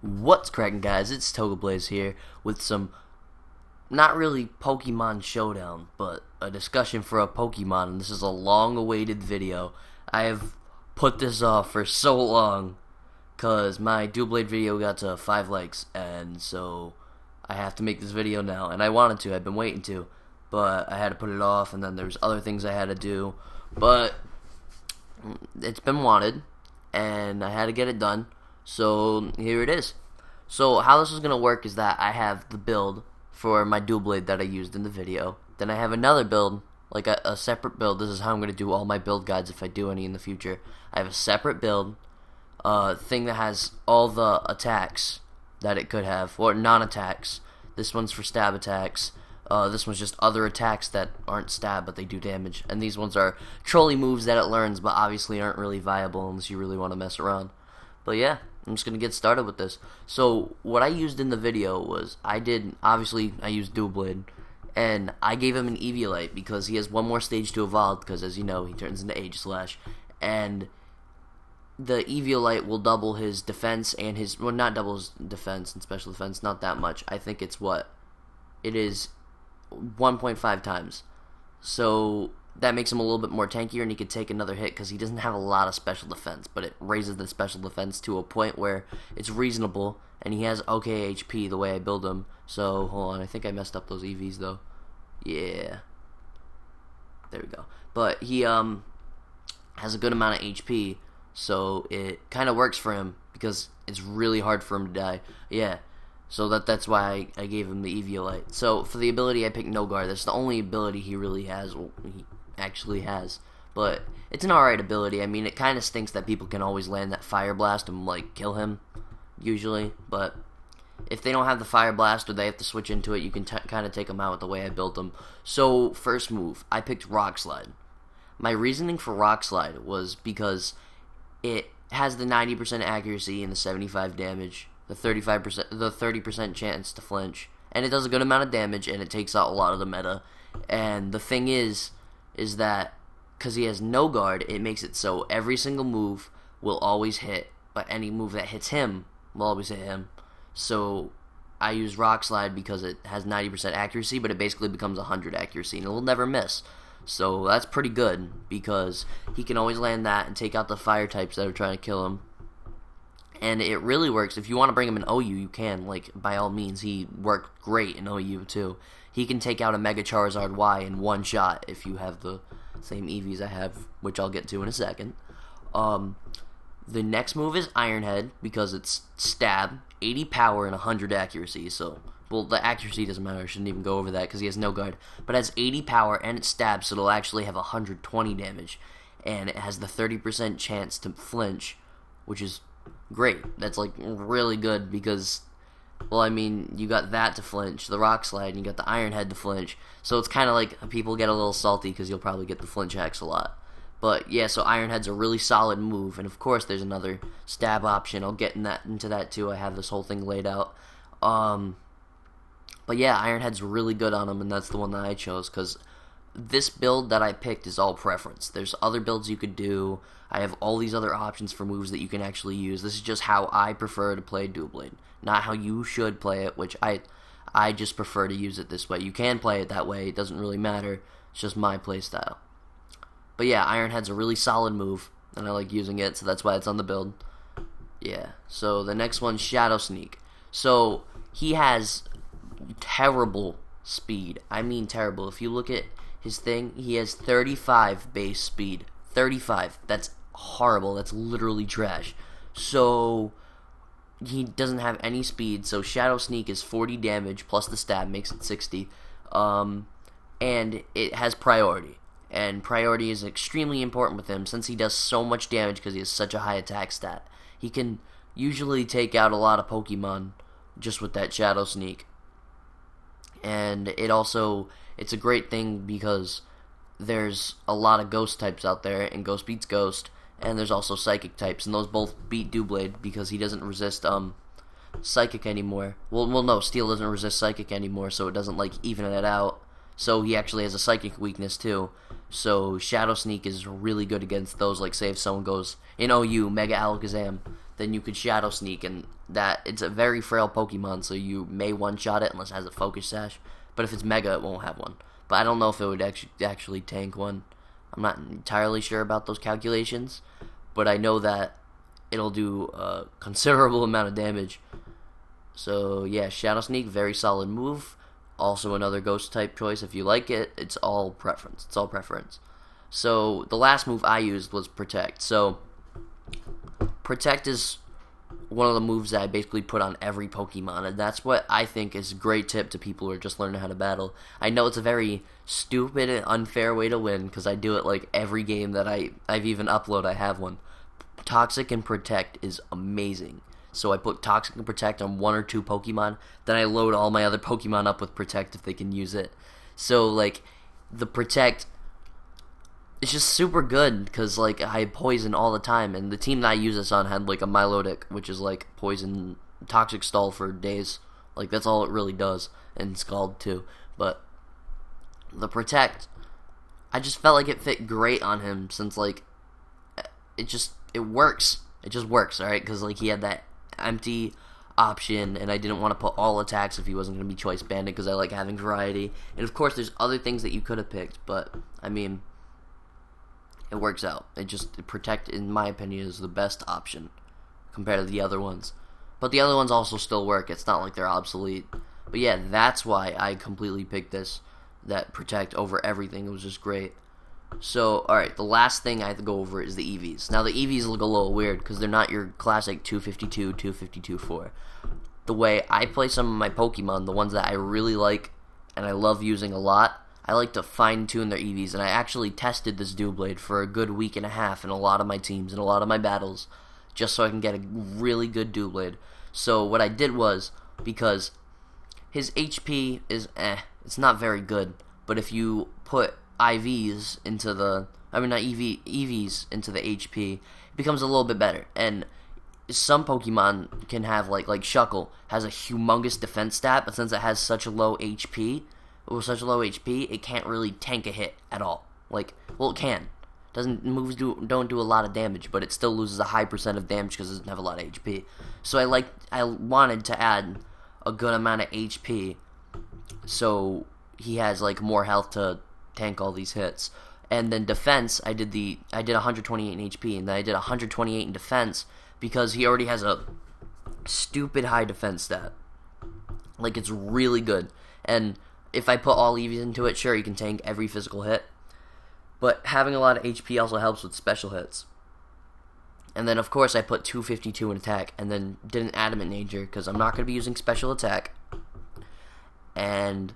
What's crackin', guys? It's Togeplays here with some not really Pokemon Showdown, but a discussion for a Pokemon, and this is a long-awaited video. I have put this off for so long because my Doublade video got to 5 likes, and so I have to make this video now, and I wanted to, I've been waiting to, but I had to put it off, and then there's other things I had to do, but it's been wanted, and I had to get it done. So here it is. So how this is going to work is that I have the build for my Doublade that I used in the video. Then I have another build, like a separate build. This is how I'm going to do all my build guides if I do any in the future. I have a separate build, thing that has all the attacks that it could have, or non-attacks. This one's for stab attacks. This one's just other attacks that aren't stab, but they do damage. And these ones are trolley moves that it learns, but obviously aren't really viable unless you really want to mess around. But yeah, I'm just going to get started with this. So what I used in the video was, I used Doublade, and I gave him an Eviolite because he has one more stage to evolve, because as you know, he turns into Aegislash, and the Eviolite will double his defense and his, well, not double his defense and special defense, not that much. I think it's what? It is 1.5 times. So that makes him a little bit more tankier, and he could take another hit because he doesn't have a lot of special defense, but it raises the special defense to a point where it's reasonable, and he has okay HP the way I build him. So hold on, I think I messed up those EVs though. Yeah, there we go. But he has a good amount of HP, so it kind of works for him because it's really hard for him to die. Yeah. So that's why I gave him the Eviolite. So for the ability, I picked No Guard. That's the only ability he really has. Well, he actually has, but it's an alright ability. I mean, it kind of stinks that people can always land that Fire Blast and like kill him usually. But if they don't have the Fire Blast or they have to switch into it, you can kind of take them out with the way I built them. So first move, I picked Rock Slide. My reasoning for Rock Slide was because it has the 90% accuracy and the 75 damage. The 30% chance to flinch, and it does a good amount of damage, and it takes out a lot of the meta. And the thing is that because he has no guard, it makes it so every single move will always hit, but any move that hits him will always hit him. So I use Rock Slide because it has 90% accuracy, but it basically becomes 100 accuracy, and it will never miss. So that's pretty good because he can always land that and take out the fire types that are trying to kill him. And it really works. If you want to bring him in OU, you can. Like, by all means, he worked great in OU, too. He can take out a Mega Charizard Y in one shot if you have the same EVs I have, which I'll get to in a second. The next move is Iron Head, because it's stab, 80 power, and 100 accuracy. So, well, the accuracy doesn't matter. I shouldn't even go over that, because he has no guard. But it has 80 power, and it's stab, so it'll actually have 120 damage. And it has the 30% chance to flinch, which is great. That's like really good because, well, I mean, you got that to flinch, the Rock Slide, and you got the Iron Head to flinch. So it's kind of like people get a little salty because you'll probably get the flinch hacks a lot. But yeah, so Iron Head's a really solid move, and of course there's another stab option. I'll get into that too. I have this whole thing laid out. But yeah, Iron Head's really good on him, and that's the one that I chose because this build that I picked is all preference. There's other builds you could do. I have all these other options for moves that you can actually use. This is just how I prefer to play Doublade, not how you should play it, which I just prefer to use it this way. You can play it that way. It doesn't really matter. It's just my play style. But yeah, Iron Head's a really solid move, and I like using it, so that's why it's on the build. Yeah, so the next one's Shadow Sneak. So he has terrible speed. I mean terrible. If you look at his thing, he has 35 base speed. 35. That's horrible. That's literally trash. So he doesn't have any speed. So Shadow Sneak is 40 damage plus the stab makes it 60. And it has priority. And priority is extremely important with him since he does so much damage because he has such a high attack stat. He can usually take out a lot of Pokemon just with that Shadow Sneak. And it's a great thing because there's a lot of ghost types out there, and ghost beats ghost, and there's also psychic types, and those both beat Doublade because he doesn't resist psychic anymore. Well, no, steel doesn't resist psychic anymore, so it doesn't like even it out. So he actually has a psychic weakness too. So Shadow Sneak is really good against those. Like, say if someone goes in OU Mega Alakazam, then you could Shadow Sneak, and that it's a very frail Pokemon, so you may one-shot it unless it has a Focus Sash. But if it's Mega, it won't have one. But I don't know if it would actually tank one. I'm not entirely sure about those calculations, but I know that it'll do a considerable amount of damage. So yeah, Shadow Sneak, very solid move. Also another Ghost type choice if you like it. It's all preference. It's all preference. So the last move I used was Protect. So Protect is one of the moves that I basically put on every Pokemon, and that's what I think is a great tip to people who are just learning how to battle. I know it's a very stupid and unfair way to win, because I do it like every game that I've even uploaded, I have one. Toxic and Protect is amazing. So I put Toxic and Protect on 1 or 2 Pokemon, then I load all my other Pokemon up with Protect if they can use it. So like, the Protect, it's just super good, because like, I poison all the time, and the team that I use this on had like a Milotic, which is like poison, Toxic Stall for days. Like, that's all it really does, and Scald too. But the Protect, I just felt like it fit great on him, since like, it works. It just works, alright? Because like, he had that empty option, and I didn't want to put all attacks if he wasn't going to be choice banded, because I like having variety. And of course, there's other things that you could have picked, but I mean, it works out. Protect, in my opinion, is the best option compared to the other ones. But the other ones also still work. It's not like they're obsolete. But yeah, that's why I completely picked that Protect over everything. It was just great. So, alright, the last thing I have to go over is the EVs. Now, the EVs look a little weird, because they're not your classic 252, 252, 4. The way I play some of my Pokemon, the ones that I really like, and I love using a lot, I like to fine-tune their EVs, and I actually tested this Doublade for a good week and a half in a lot of my teams, and a lot of my battles, just so I can get a really good Doublade. So, what I did was, because his HP is it's not very good, but if you put EVs into the HP, it becomes a little bit better. And some Pokemon can have like Shuckle has a humongous defense stat, but since it has such low HP, it can't really tank a hit at all. Like, well, it can. Moves don't do a lot of damage, but it still loses a high percent of damage because it doesn't have a lot of HP. So I wanted to add a good amount of HP, so he has like more health to tank all these hits. And then defense, I did 128 in HP, and then I did 128 in defense, because he already has a stupid high defense stat. Like, it's really good. And if I put all EVs into it, sure, he can tank every physical hit, but having a lot of HP also helps with special hits. And then of course I put 252 in attack, and then did an Adamant Nature, because I'm not going to be using special attack. And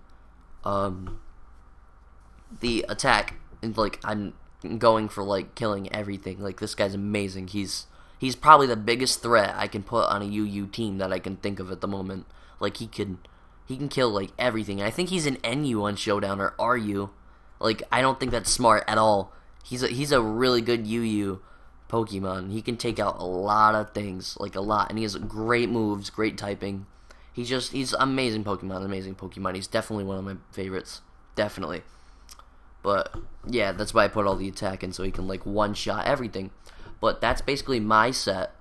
the attack, like, I'm going for like killing everything. Like, this guy's amazing. He's probably the biggest threat I can put on a UU team that I can think of at the moment. Like, he can kill like everything. And I think he's an NU on Showdown, or RU. Like, I don't think that's smart at all. He's a really good UU Pokemon. He can take out a lot of things, like a lot, and he has great moves, great typing. He's amazing Pokemon. He's definitely one of my favorites, definitely. But yeah, that's why I put all the attack in, so he can like one-shot everything. But that's basically my set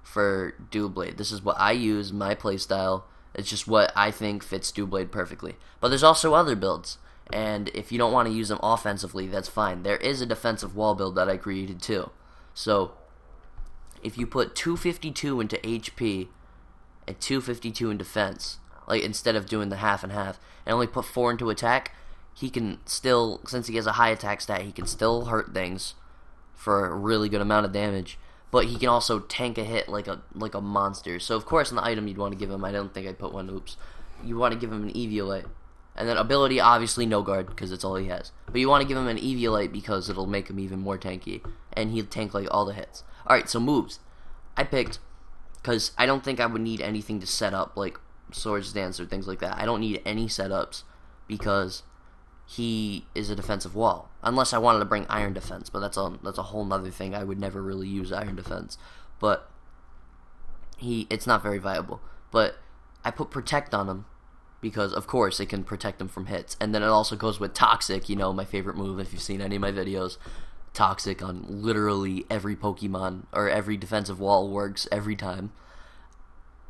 for Doublade. This is what I use, my playstyle. It's just what I think fits Doublade perfectly. But there's also other builds, and if you don't want to use them offensively, that's fine. There is a defensive wall build that I created too. So if you put 252 into HP and 252 in defense, like instead of doing the half and half, and only put 4 into attack, he can still, since he has a high attack stat, he can still hurt things for a really good amount of damage. But he can also tank a hit like a monster. So of course, in the item you'd want to give him, I don't think I'd put one, oops. You want to give him an Eviolite. And then ability, obviously no guard, because it's all he has. But you want to give him an Eviolite because it'll make him even more tanky. And he'll tank like all the hits. Alright, so moves. I picked, because I don't think I would need anything to set up, like Swords Dance or things like that. I don't need any setups, because he is a defensive wall. Unless I wanted to bring Iron Defense, but that's a whole nother thing. I would never really use Iron Defense. But it's not very viable. But I put Protect on him, because of course it can protect him from hits. And then it also goes with Toxic, my favorite move if you've seen any of my videos. Toxic on literally every Pokemon, or every defensive wall works every time.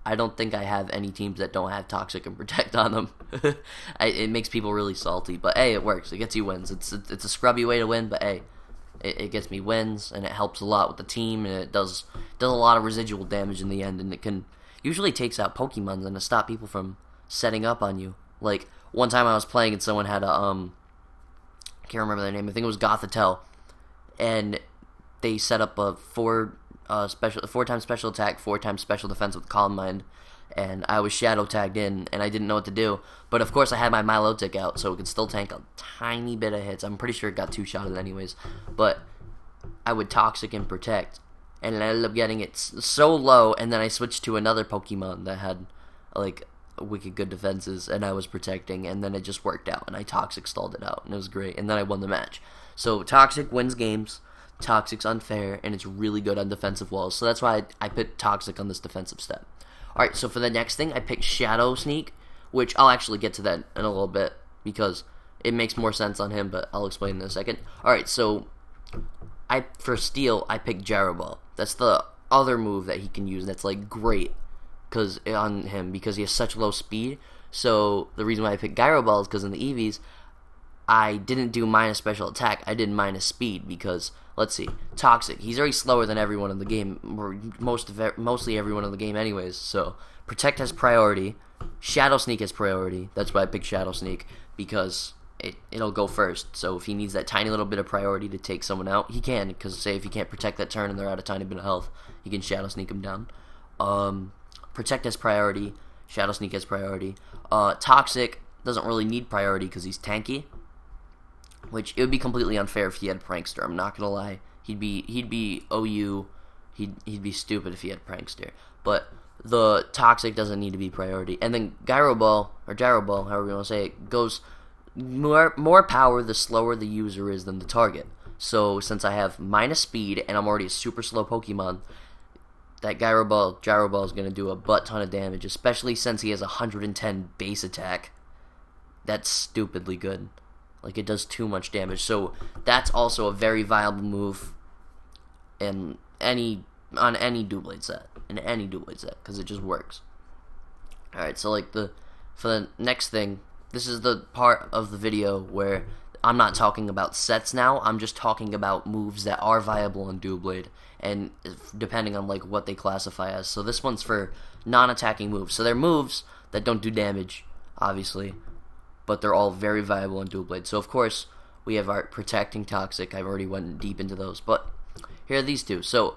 I don't think I have any teams that don't have Toxic and Protect on them. It makes people really salty, but hey, it works. It gets you wins. It's a scrubby way to win, but hey, it gets me wins, and it helps a lot with the team, and it does a lot of residual damage in the end, and it can usually takes out Pokemon and to stop people from setting up on you. Like one time I was playing and someone had a I can't remember their name. I think it was Gothitelle, and they set up a 4-time special attack, 4-time special defense with Calm Mind, and I was shadow tagged in, and I didn't know what to do. But of course, I had my Milotic out, so it could still tank a tiny bit of hits. I'm pretty sure it got 2-shotted anyways. But I would Toxic and Protect, and I ended up getting it so low, and then I switched to another Pokemon that had like wicked good defenses, and I was protecting, and then it just worked out, and I Toxic stalled it out, and it was great, and then I won the match. So Toxic wins games. Toxic's unfair, and it's really good on defensive walls. So that's why I picked Toxic on this defensive step. Alright, so for the next thing, I picked Shadow Sneak, which I'll actually get to that in a little bit, because it makes more sense on him, but I'll explain in a second. Alright, so for Steel, I picked Gyro Ball. That's the other move that he can use that's like great on him, because he has such low speed. So the reason why I picked Gyro Ball is because in the EVs, I didn't do minus special attack, I did minus speed, because, let's see, Toxic, he's already slower than everyone in the game, or mostly everyone in the game anyways, so Protect has priority, Shadow Sneak has priority, that's why I picked Shadow Sneak, because it'll go first, so if he needs that tiny little bit of priority to take someone out, he can, because say if he can't protect that turn and they're at a tiny bit of health, he can Shadow Sneak them down. Protect has priority, Shadow Sneak has priority, Toxic doesn't really need priority because he's tanky, which it would be completely unfair if he had Prankster. I'm not gonna lie. He'd be OU. He'd be stupid if he had Prankster. But the Toxic doesn't need to be priority. And then Gyro Ball, or Gyro Ball, however you want to say it, goes more power the slower the user is than the target. So since I have minus speed and I'm already a super slow Pokemon, that Gyro Ball is gonna do a butt ton of damage, especially since he has 110 base attack. That's stupidly good. Like, it does too much damage. So that's also a very viable move on any Doublade set. In any Doublade set. Because it just works. Alright, so like for the next thing, this is the part of the video where I'm not talking about sets now. I'm just talking about moves that are viable on Doublade. And depending on like what they classify as. So this one's for non-attacking moves. So they're moves that don't do damage, obviously, but they're all very viable in Doublade. So of course, we have our Protecting Toxic. I've already went deep into those, but here are these two. So,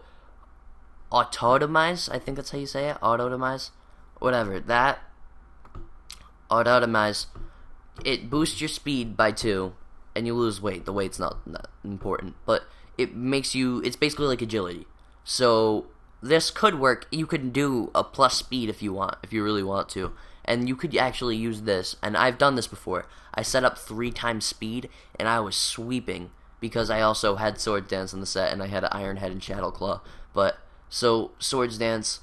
Autotomize, I think that's how you say it, Autotomize, whatever, that, Autotomize, it boosts your speed by 2, and you lose weight. The weight's not important, but it makes you, it's basically like agility. So, this could work. You could do a plus speed if you want, if you really want to. And you could actually use this, and I've done this before. I set up 3 times speed, and I was sweeping, because I also had Swords Dance in the set, and I had Iron Head and Shadow Claw. But, so, Swords Dance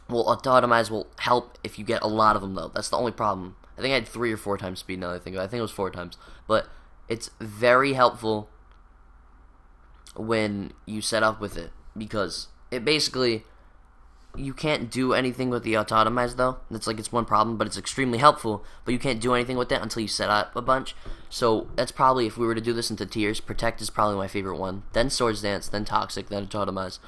Autotomize will help if you get a lot of them, though. That's the only problem. I think I had 3 or 4 times speed now that I think of it. I think it was 4 times. But, it's very helpful when you set up with it, because it basically, you can't do anything with the Autotomize, though. It's one problem, but it's extremely helpful, but you can't do anything with it until you set up a bunch. So that's probably, if we were to do this into tiers, Protect is probably my favorite one, then Swords Dance, then Toxic, then Autotomize.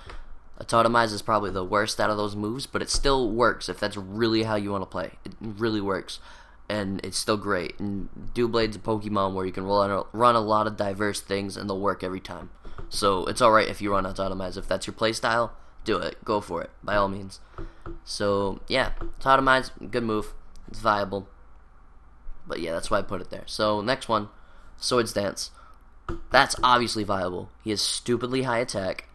Autotomize is probably the worst out of those moves, but it still works if that's really how you want to play. It really works, and it's still great. And Doublade's a Pokemon where you can run a lot of diverse things, and they'll work every time. So it's alright if you run Autotomize. If that's your playstyle, do it. Go for it, by all means. So, yeah, Autotomize, good move. It's viable. But yeah, that's why I put it there. So, next one, Swords Dance. That's obviously viable. He has stupidly high attack,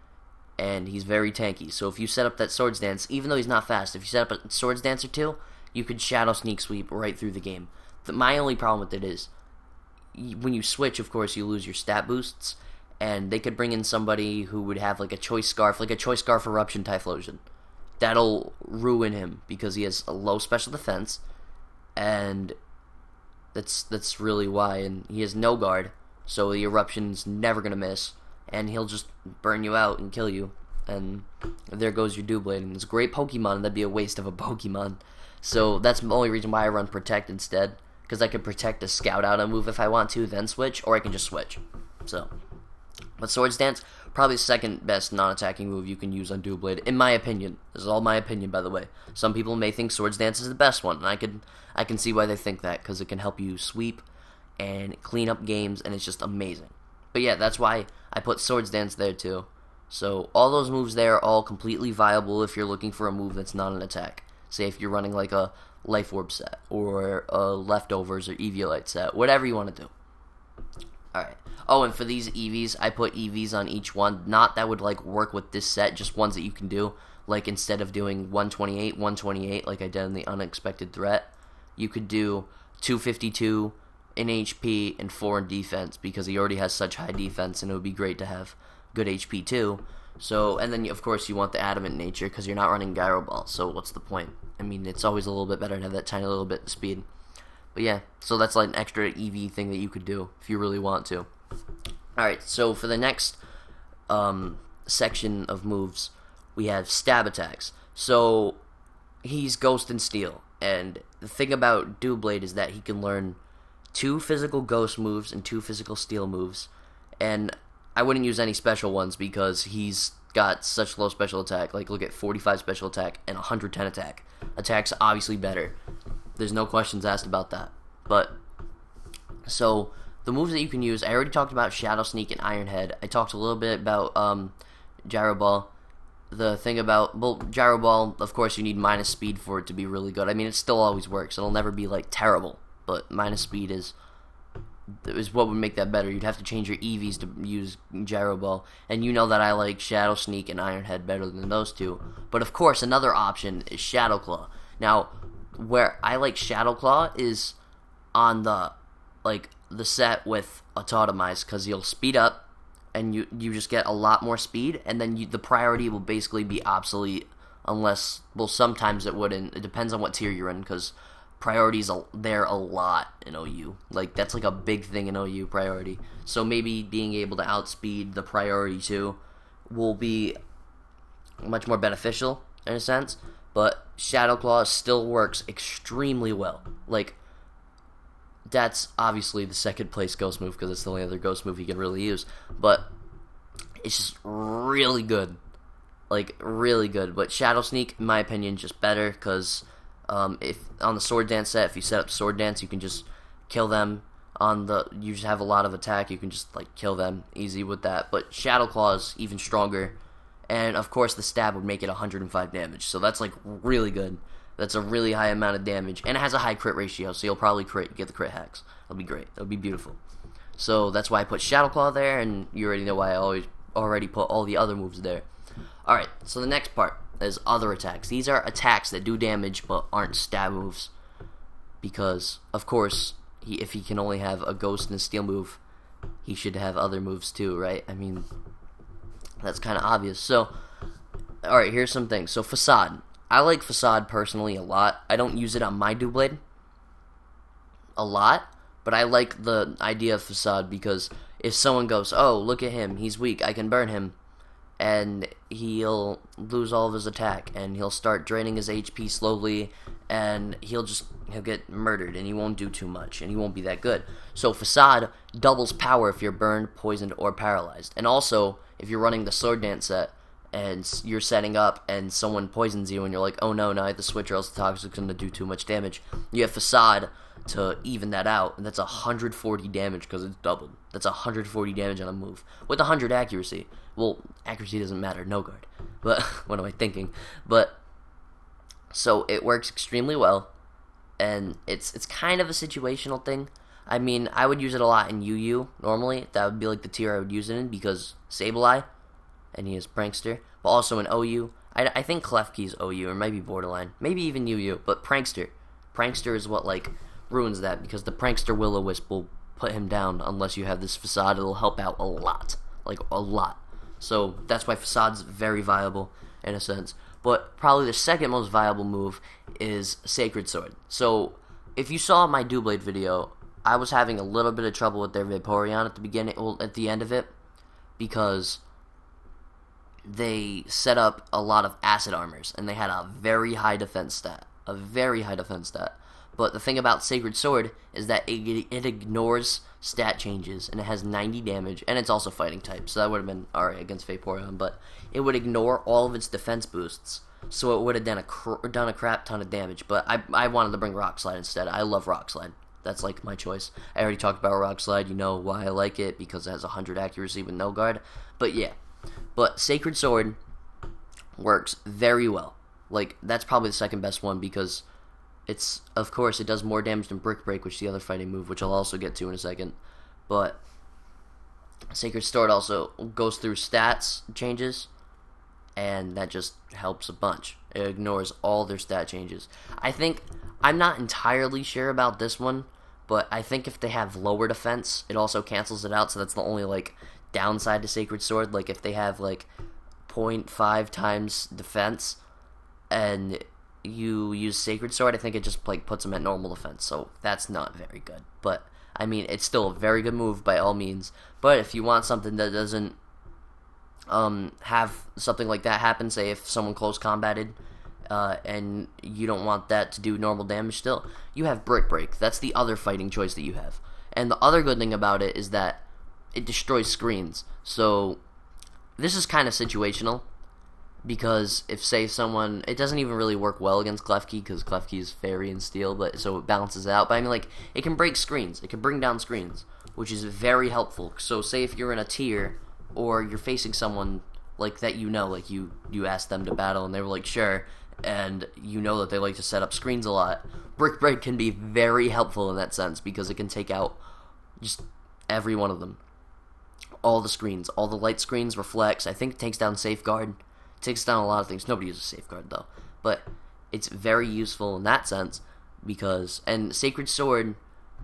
and he's very tanky. So if you set up that Swords Dance, even though he's not fast, if you set up a Swords Dance or 2, you could Shadow Sneak Sweep right through the game. My only problem with it is, when you switch, of course, you lose your stat boosts, and they could bring in somebody who would have like a Choice Scarf Eruption Typhlosion. That'll ruin him, because he has a low special defense, and that's really why. And he has no guard, so the eruption's never gonna miss, and he'll just burn you out and kill you, and there goes your Doublade. And it's a great Pokemon, and that'd be a waste of a Pokemon. So that's the only reason why I run Protect instead, because I can Protect a Scout out a move if I want to, then switch, or I can just switch. So, but Swords Dance, probably the second best non-attacking move you can use on Doublade, in my opinion. This is all my opinion, by the way. Some people may think Swords Dance is the best one, and I can see why they think that, because it can help you sweep and clean up games, and it's just amazing. But yeah, that's why I put Swords Dance there too. So all those moves there are all completely viable if you're looking for a move that's not an attack. Say if you're running like a Life Orb set, or a Leftovers or Eviolite set, whatever you want to do. Alright. Oh, and for these EVs, I put EVs on each one. Not that would like work with this set, just ones that you can do. Like instead of doing 128 like I did in the Unexpected Threat, you could do 252 in HP and 4 in defense, because he already has such high defense, and it would be great to have good HP too. So, and then of course you want the Adamant nature, because you're not running Gyro Ball, so what's the point? I mean, it's always a little bit better to have that tiny little bit of speed. But yeah, so that's like an extra EV thing that you could do if you really want to. Alright, so for the next section of moves, we have stab attacks. So he's Ghost and Steel, and the thing about Doublade is that he can learn 2 physical Ghost moves and 2 physical Steel moves, and I wouldn't use any special ones because he's got such low special attack. Like, look at 45 special attack and 110 attack. Attack's obviously better. There's no questions asked about that. But, so, the moves that you can use, I already talked about Shadow Sneak and Iron Head. I talked a little bit about Gyro Ball. The thing about, well, Gyro Ball, of course, you need minus speed for it to be really good. I mean, it still always works. It'll never be, like, terrible. But minus speed is what would make that better. You'd have to change your EVs to use Gyro Ball, and you know that I like Shadow Sneak and Iron Head better than those two. But of course, another option is Shadow Claw. Now, where I like Shadow Claw is on the set with Autotomize, because you'll speed up, and you just get a lot more speed, and then the priority will basically be obsolete, unless, well, sometimes it wouldn't. It depends on what tier you're in, because priorities there a lot in OU. Like, that's like a big thing in OU, priority. So maybe being able to outspeed the priority too will be much more beneficial in a sense. But Shadow Claw still works extremely well. Like, that's obviously the second place Ghost move, because it's the only other Ghost move you can really use. But it's just really good. Like, really good. But Shadow Sneak, in my opinion, just better, because if on the Sword Dance set, if you set up Sword Dance, you can just kill them. You just have a lot of attack, you can just like kill them easy with that. But Shadow Claw is even stronger, and of course the stab would make it 105 damage, so that's like really good. That's a really high amount of damage, and it has a high crit ratio, so you'll probably get the crit hacks. That'll be great. That'll be beautiful. So that's why I put Shadow Claw there, and you already know why I already put all the other moves there. Alright, so the next part is other attacks. These are attacks that do damage but aren't stab moves, because of course if he can only have a Ghost and a Steel move, he should have other moves too, right? I mean, that's kind of obvious. So alright, here's some things. So Facade, I like Facade personally a lot. I don't use it on my Doublade a lot, but I like the idea of Facade, because if someone goes, oh, look at him, he's weak, I can burn him, and he'll lose all of his attack, and he'll start draining his HP slowly, and he'll get murdered, and he won't do too much, and he won't be that good. So Facade doubles power if you're burned, poisoned, or paralyzed. And also, if you're running the Sword Dance set, and you're setting up, and someone poisons you, and you're like, oh no, now I have to switch or else the Toxic's going to do too much damage, you have Facade to even that out, and that's 140 damage because it's doubled. That's 140 damage on a move with 100 accuracy. Well, accuracy doesn't matter, no guard. But what am I thinking? But so it works extremely well, and it's kind of a situational thing. I mean, I would use it a lot in UU normally. That would be like the tier I would use it in, because Sableye, and he is Prankster. But also in OU, I think Klefki's OU, or maybe Borderline, maybe even UU. But Prankster is what like ruins that, because the Prankster Will-O-Wisp will put him down unless you have this Facade. It'll help out a lot, like a lot. So that's why Facade's very viable in a sense. But probably the second most viable move is Sacred Sword. So if you saw my Doublade video, I was having a little bit of trouble with their Vaporeon at the beginning, well, at the end of it, because they set up a lot of acid armors, and they had a very high defense stat. A very high defense stat. But the thing about Sacred Sword is that it ignores stat changes, and it has 90 damage, and it's also fighting type, so that would have been alright against Vaporeon, but it would ignore all of its defense boosts, so it would have done a crap ton of damage, but I wanted to bring Rock Slide instead. I love Rock Slide. That's like my choice. I already talked about Rock Slide, you know why I like it, because it has 100 accuracy with no guard, but yeah. But Sacred Sword works very well. Like, that's probably the second best one, because it's, of course, it does more damage than Brick Break, which is the other fighting move, which I'll also get to in a second. But Sacred Sword also goes through stats changes, and that just helps a bunch. It ignores all their stat changes. I'm not entirely sure about this one, but I think if they have lower defense, it also cancels it out, so that's the only, like, downside to Sacred Sword. Like, if they have, like, 0.5 times defense, and you use Sacred Sword, I think it just, like, puts them at normal defense, so that's not very good. But, I mean, it's still a very good move by all means, but if you want something that doesn't have something like that happen, say if someone close combated, and you don't want that to do normal damage still, you have Brick Break. That's the other fighting choice that you have. And the other good thing about it is that it destroys screens. So this is kind of situational, because if, say, someone, it doesn't even really work well against Klefki, because Klefki is Fairy and Steel, but so it balances out. But I mean, like, it can break screens. It can bring down screens, which is very helpful. So say if you're in a tier, or you're facing someone like that, you know, like you asked them to battle and they were like, sure, and you know that they like to set up screens a lot, Brick Break can be very helpful in that sense, because it can take out just every one of them. All the screens, all the light screens, reflects. I think it takes down Safeguard. It takes down a lot of things. Nobody uses Safeguard, though. But it's very useful in that sense, because, and Sacred Sword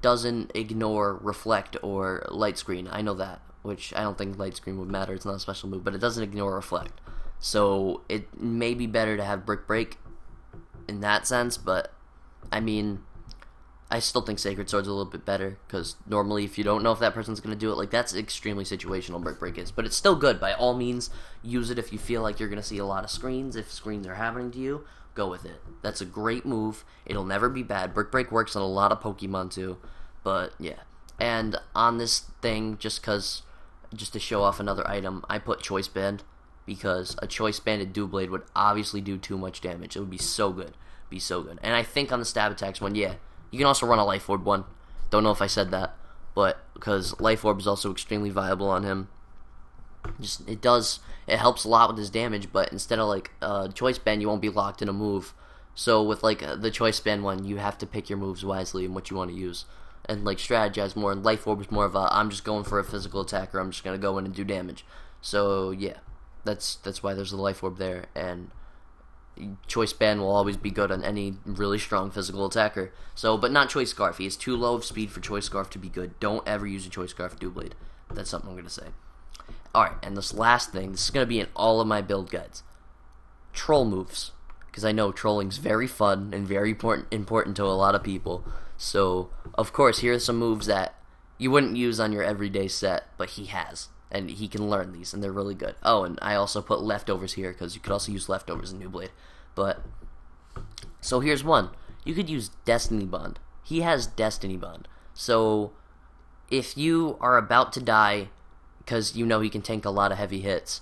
doesn't ignore Reflect or Light Screen. I know that, which I don't think Light Screen would matter. It's not a special move, but it doesn't ignore Reflect. So it may be better to have Brick Break in that sense, but, I mean, I still think Sacred Sword's a little bit better, because normally if you don't know if that person's going to do it, like, that's extremely situational, Brick Break is. But it's still good. By all means, use it if you feel like you're going to see a lot of screens. If screens are happening to you, go with it. That's a great move. It'll never be bad. Brick Break works on a lot of Pokemon, too. But, yeah. And on this thing, just to show off another item, I put Choice Band, because a Choice Banded Doublade would obviously do too much damage. It would be so good. Be so good. And I think on the Stab Attacks one, yeah, you can also run a Life Orb one. Don't know if I said that, but because Life Orb is also extremely viable on him. It helps a lot with his damage, but instead of like Choice Band, you won't be locked in a move. So with like the Choice Band one, you have to pick your moves wisely and what you want to use, and like strategize more. And Life Orb is more of a, I'm just going for a physical attack, or I'm just gonna go in and do damage. So yeah, that's why there's a Life Orb there, and Choice Band will always be good on any really strong physical attacker. So, but not Choice Scarf. He is too low of speed for Choice Scarf to be good. Don't ever use a Choice Scarf Doublade. That's something I'm going to say. Alright, and this last thing, this is going to be in all of my build guides. Troll moves. Because I know trolling's very fun and very important to a lot of people. So, of course, here are some moves that you wouldn't use on your everyday set, but he has. And he can learn these, and they're really good. Oh, and I also put Leftovers here, because you could also use Leftovers in New Blade. But, so here's one. You could use Destiny Bond. He has Destiny Bond. So, if you are about to die, because you know he can tank a lot of heavy hits,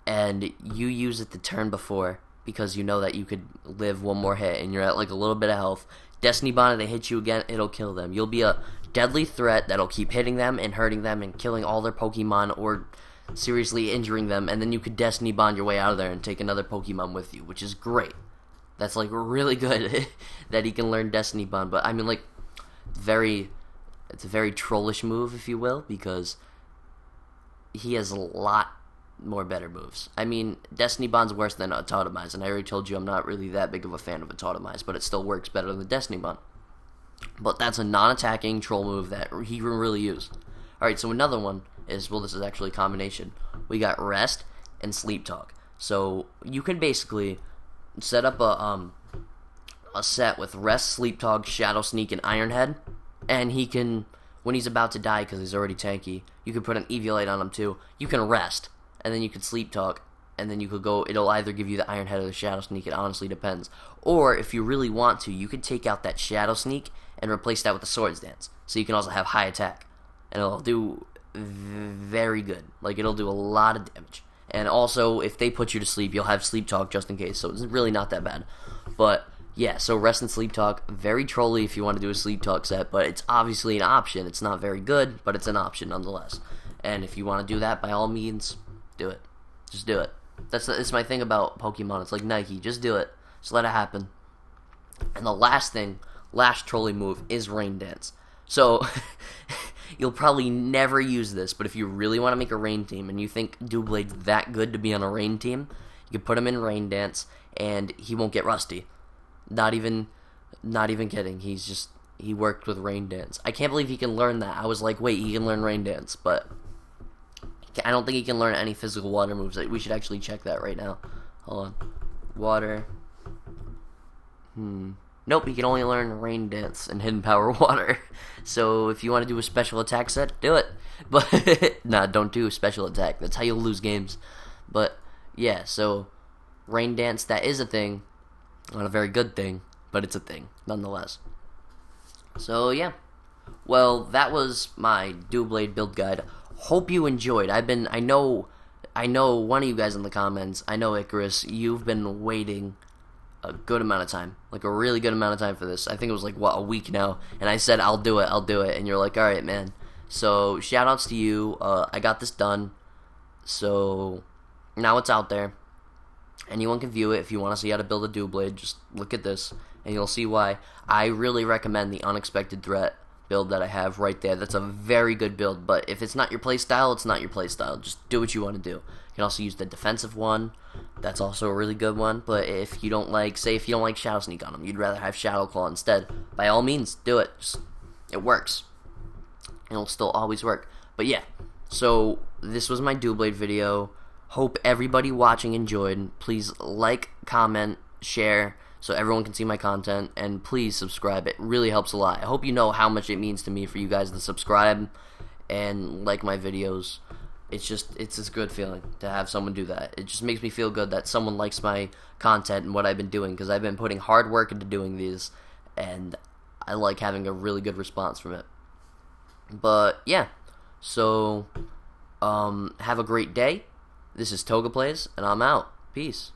and you use it the turn before, because you know that you could live one more hit, and you're at like a little bit of health, Destiny Bond, if they hit you again, it'll kill them. You'll be a deadly threat that'll keep hitting them and hurting them and killing all their Pokemon or seriously injuring them, and then you could Destiny Bond your way out of there and take another Pokemon with you, which is great. That's like really good that he can learn Destiny Bond. But I mean, like, it's a very trollish move, if you will, because he has a lot more better moves. I mean, Destiny Bond's worse than Autotomize, and I already told you I'm not really that big of a fan of Autotomize, but it still works better than Destiny Bond. But that's a non-attacking troll move that he can really use. Alright, so another one is, well, this is actually a combination. We got Rest and Sleep Talk. So you can basically set up a set with Rest, Sleep Talk, Shadow Sneak, and Iron Head, And he can, when he's about to die because he's already tanky, you can put an Eviolite on him too. You can rest, and then you can sleep talk, and then you could go, it'll either give you the Iron Head or the Shadow Sneak, it honestly depends. Or, if you really want to, you could take out that Shadow Sneak and replace that with the Swords Dance. So you can also have high attack. And it'll do very good. Like, it'll do a lot of damage. And also, if they put you to sleep, you'll have Sleep Talk just in case, so it's really not that bad. But, yeah, so Rest and Sleep Talk, very trolly if you want to do a Sleep Talk set, but it's obviously an option. It's not very good, but it's an option nonetheless. And if you want to do that, by all means, do it. Just do it. That's my thing about Pokemon. It's like Nike. Just do it. Just let it happen. And the last trolley move is Rain Dance. So, you'll probably never use this, but if you really want to make a Rain team and you think Doublade's that good to be on a Rain team, you can put him in Rain Dance and he won't get rusty. Not even kidding. He worked with Rain Dance. I can't believe he can learn that. I was like, wait, he can learn Rain Dance, but I don't think he can learn any physical water moves. We should actually check that right now. Hold on. Water. Nope, he can only learn Rain Dance and Hidden Power Water. So if you want to do a special attack set, do it. But nah, don't do a special attack. That's how you'll lose games. But yeah, so Rain Dance, that is a thing. Not a very good thing, but it's a thing nonetheless. So yeah. Well, that was my Doublade build guide. Hope you enjoyed. I know one of you guys in the comments, I know Icarus, you've been waiting a good amount of time, like a really good amount of time for this. I think it was like, what, a week now, and I said, I'll do it, and you're like, alright, man. So, shoutouts to you. I got this done, so now it's out there. Anyone can view it. If you want to see how to build a Doublade, just look at this, and you'll see why. I really recommend the Unexpected Threat build that I have right there. That's a very good build, but if it's not your playstyle, it's not your playstyle. Just do what you want to do. You can also use the defensive one. That's also a really good one, but if you don't like, say if you don't like Shadow Sneak on them, you'd rather have Shadow Claw instead, by all means, do it. It works. It'll still always work. But yeah, so this was my Doublade video. Hope everybody watching enjoyed. Please like, comment, share, so everyone can see my content, and please subscribe. It really helps a lot. I hope you know how much it means to me for you guys to subscribe and like my videos. It's a good feeling to have someone do that. It just makes me feel good that someone likes my content and what I've been doing, because I've been putting hard work into doing these, and I like having a really good response from it. But yeah, so have a great day. This is Togeplays, and I'm out. Peace.